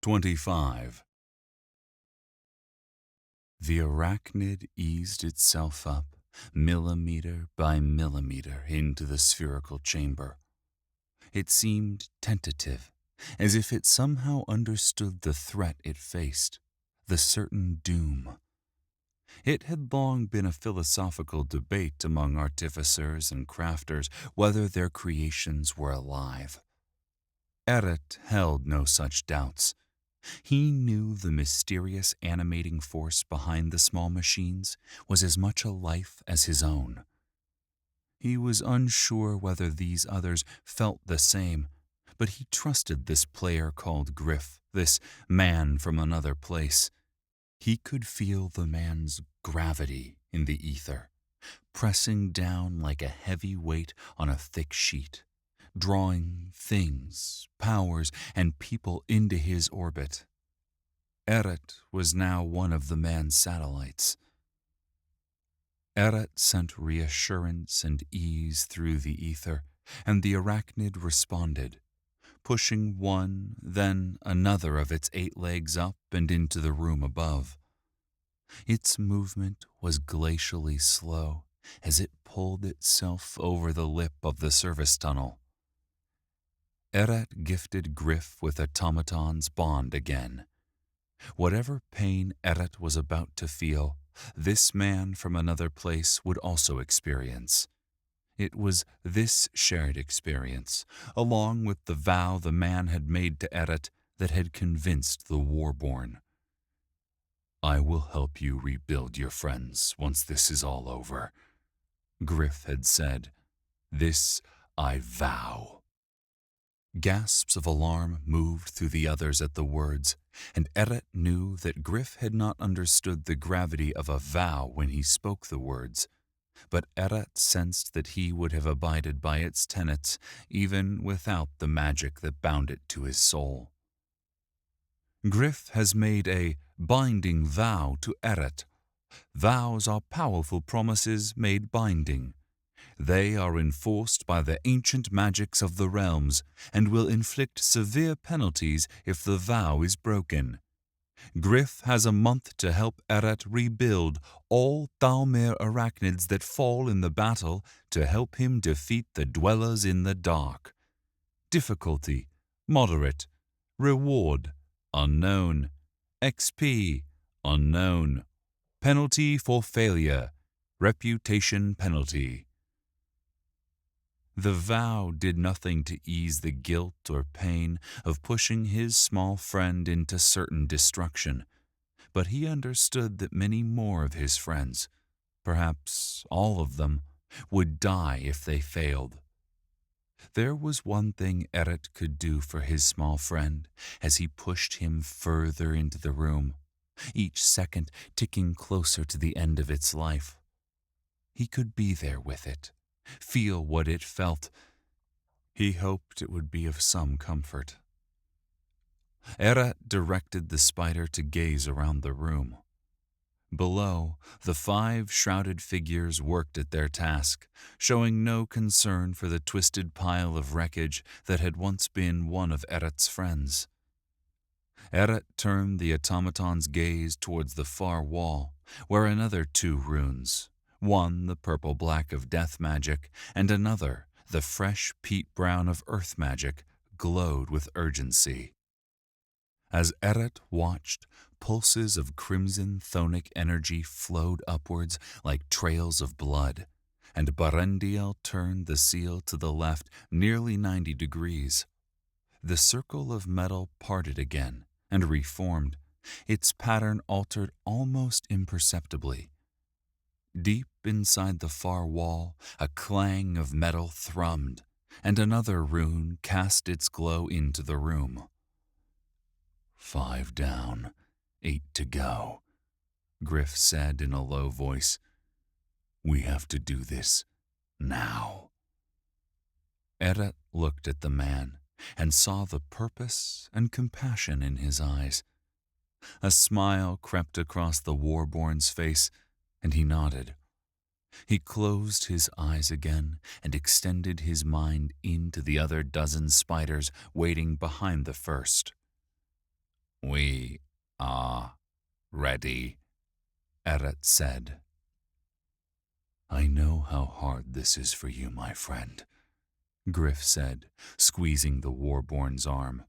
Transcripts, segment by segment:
25. The arachnid eased itself up, millimeter by millimeter, into the spherical chamber. It seemed tentative, as if it somehow understood the threat it faced, the certain doom. It had long been a philosophical debate among artificers and crafters whether their creations were alive. Eret held no such doubts. He knew the mysterious animating force behind the small machines was as much a life as his own. He was unsure whether these others felt the same, but he trusted this player called Gryph, this man from another place. He could feel the man's gravity in the ether, pressing down like a heavy weight on a thick sheet, drawing things, powers, and people into his orbit. Eret was now one of the man's satellites. Eret sent reassurance and ease through the ether, and the arachnid responded, pushing one, then another of its 8 legs up and into the room above. Its movement was glacially slow as it pulled itself over the lip of the service tunnel. Eret gifted Gryph with automaton's bond again. Whatever pain Eret was about to feel, this man from another place would also experience. It was this shared experience, along with the vow the man had made to Eret, that had convinced the Warborn. "I will help you rebuild your friends once this is all over," Gryph had said. "This I vow." Gasps of alarm moved through the others at the words, and Eret knew that Gryph had not understood the gravity of a vow when he spoke the words, but Eret sensed that he would have abided by its tenets even without the magic that bound it to his soul. Gryph has made a binding vow to Eret. Vows are powerful promises made binding. They are enforced by the ancient magics of the realms and will inflict severe penalties if the vow is broken. Gryph has a month to help Eret rebuild all Thalmir arachnids that fall in the battle to help him defeat the dwellers in the dark. Difficulty: moderate. Reward: unknown. XP: unknown. Penalty for failure: reputation penalty. The vow did nothing to ease the guilt or pain of pushing his small friend into certain destruction, but he understood that many more of his friends, perhaps all of them, would die if they failed. There was one thing Eret could do for his small friend as he pushed him further into the room, each second ticking closer to the end of its life. He could be there with it, feel what it felt. He hoped it would be of some comfort. Eret directed the spider to gaze around the room. Below, the 5 shrouded figures worked at their task, showing no concern for the twisted pile of wreckage that had once been one of Eret's friends. Eret turned the automaton's gaze towards the far wall, where another 2 runes, one the purple-black of death magic, and another, the fresh peat-brown of earth magic, glowed with urgency. As Eret watched, pulses of crimson thonic energy flowed upwards like trails of blood, and Barendiel turned the seal to the left nearly 90 degrees. The circle of metal parted again and reformed, its pattern altered almost imperceptibly. Deep inside the far wall, a clang of metal thrummed, and another rune cast its glow into the room. 5 down, 8 to go, Gryph said in a low voice. "We have to do this now." Eret looked at the man and saw the purpose and compassion in his eyes. A smile crept across the Warborn's face, and he nodded. He closed his eyes again and extended his mind into the other dozen spiders waiting behind the first. We are ready, Eret said. I know how hard this is for you, my friend, Gryph said, squeezing the Warborn's arm.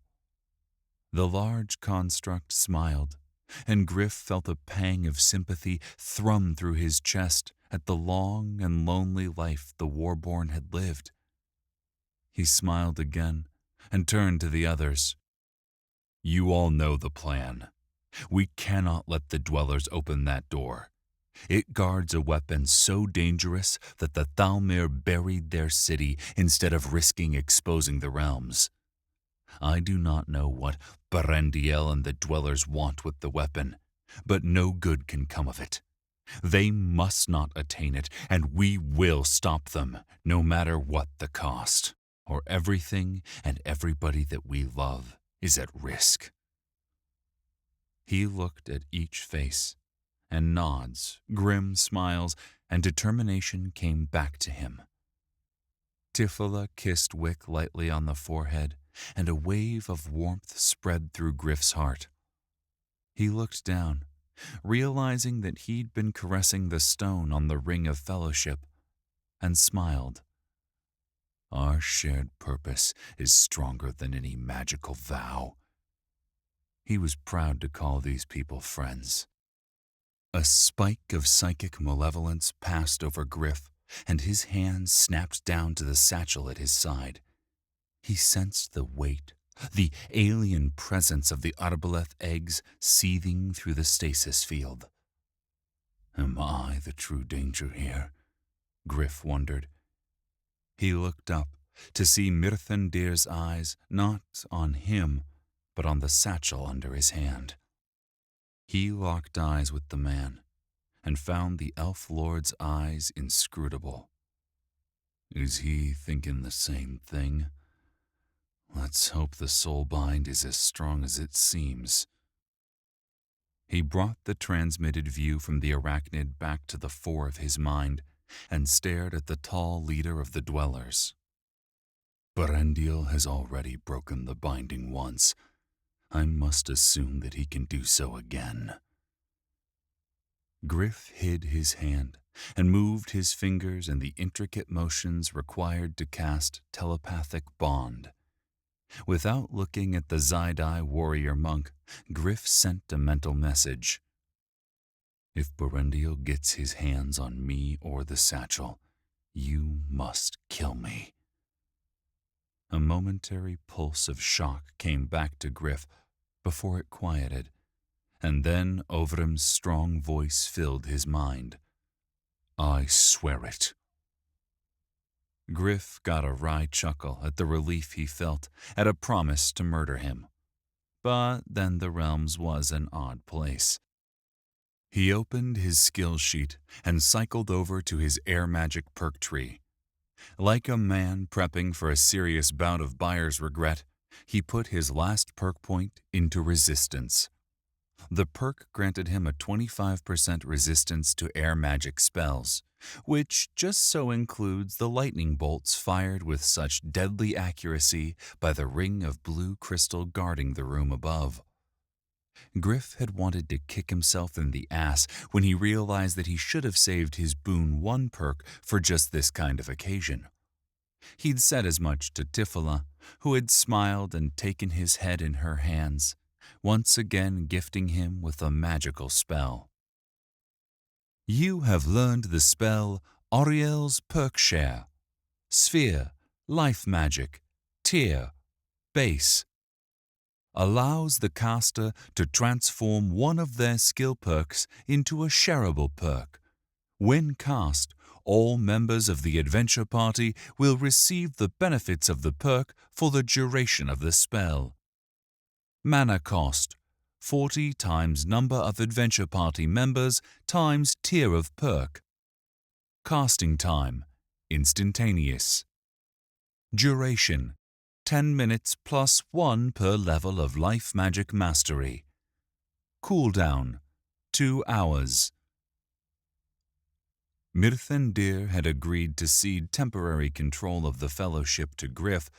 The large construct smiled, and Gryph felt a pang of sympathy thrum through his chest at the long and lonely life the Warborn had lived. He smiled again and turned to the others. You all know the plan. We cannot let the dwellers open that door. It guards a weapon so dangerous that the Thalmir buried their city instead of risking exposing the realms. I do not know what Berendiel and the dwellers want with the weapon, but no good can come of it. They must not attain it, and we will stop them, no matter what the cost, or everything and everybody that we love is at risk. He looked at each face, and nods, grim smiles, and determination came back to him. Tifila kissed Wick lightly on the forehead, and a wave of warmth spread through Gryph's heart. He looked down, realizing that he'd been caressing the stone on the ring of fellowship, and smiled. Our shared purpose is stronger than any magical vow. He was proud to call these people friends. A spike of psychic malevolence passed over Gryph, and his hand snapped down to the satchel at his side. He sensed the weight, the alien presence of the Arbaleth eggs seething through the stasis field. Am I the true danger here? Gryph wondered. He looked up to see Mirthandir's eyes not on him, but on the satchel under his hand. He locked eyes with the man and found the elf lord's eyes inscrutable. Is he thinking the same thing? Let's hope the soulbind is as strong as it seems. He brought the transmitted view from the arachnid back to the fore of his mind and stared at the tall leader of the dwellers. Berendiel has already broken the binding once. I must assume that he can do so again. Gryph hid his hand and moved his fingers in the intricate motions required to cast telepathic bond. Without looking at the Zidai warrior monk, Gryph sent a mental message. If Berendiel gets his hands on me or the satchel, you must kill me. A momentary pulse of shock came back to Gryph before it quieted, and then Ovrim's strong voice filled his mind. I swear it. Gryph got a wry chuckle at the relief he felt at a promise to murder him. But then the realms was an odd place. He opened his skill sheet and cycled over to his air magic perk tree. Like a man prepping for a serious bout of buyer's regret, he put his last perk point into resistance. The perk granted him a 25% resistance to air magic spells, which just so includes the lightning bolts fired with such deadly accuracy by the ring of blue crystal guarding the room above. Gryph had wanted to kick himself in the ass when he realized that he should have saved his boon 1 perk for just this kind of occasion. He'd said as much to Tifila, who had smiled and taken his head in her hands, once again gifting him with a magical spell. You have learned the spell Auriel's Perk Share. Sphere, Life Magic, Tier, Base. Allows the caster to transform one of their skill perks into a shareable perk. When cast, all members of the adventure party will receive the benefits of the perk for the duration of the spell. Mana cost, 40 times number of adventure party members times tier of perk. Casting time, instantaneous. Duration, 10 minutes plus 1 per level of life magic mastery. Cooldown, 2 hours. Mirthandir had agreed to cede temporary control of the fellowship to Gryph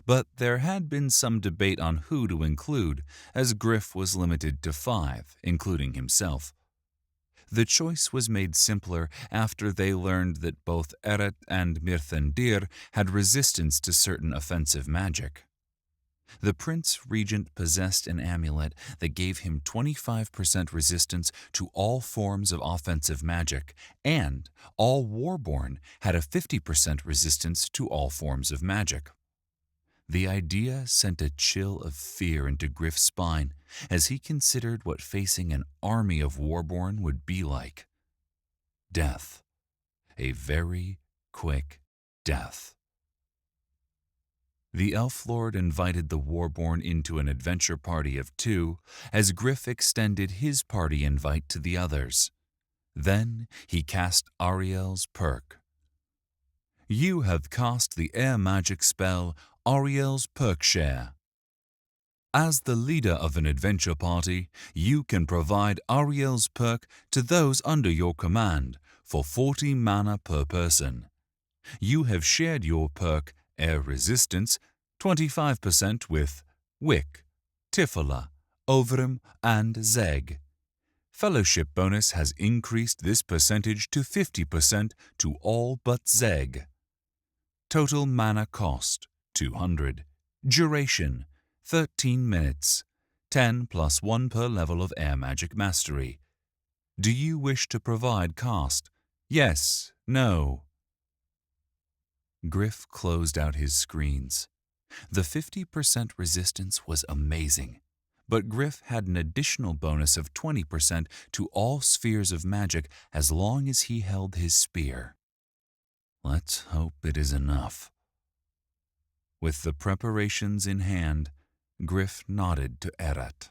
But there had been some debate on who to include, as Gryph was limited to 5, including himself. The choice was made simpler after they learned that both Eret and Mirthandir had resistance to certain offensive magic. The Prince Regent possessed an amulet that gave him 25% resistance to all forms of offensive magic, and all Warborn had a 50% resistance to all forms of magic. The idea sent a chill of fear into Gryph's spine as he considered what facing an army of Warborn would be like. Death. A very quick death. The Elf Lord invited the Warborn into an adventure party of 2 as Gryph extended his party invite to the others. Then he cast Ariel's perk. You have cast the air magic spell Ariel's Perk Share. As the leader of an adventure party, you can provide Ariel's perk to those under your command for 40 mana per person. You have shared your perk Air Resistance 25% with Wick, Tifala, Ovrim, and Zeg. Fellowship bonus has increased this percentage to 50% to all but Zeg. Total mana cost 200. Duration 13 minutes. 10 plus 1 per level of Air Magic Mastery. Do you wish to provide cast? Yes, no. Gryph closed out his screens. The 50% resistance was amazing, but Gryph had an additional bonus of 20% to all spheres of magic as long as he held his spear. Let's hope it is enough. With the preparations in hand, Gryph nodded to Eret.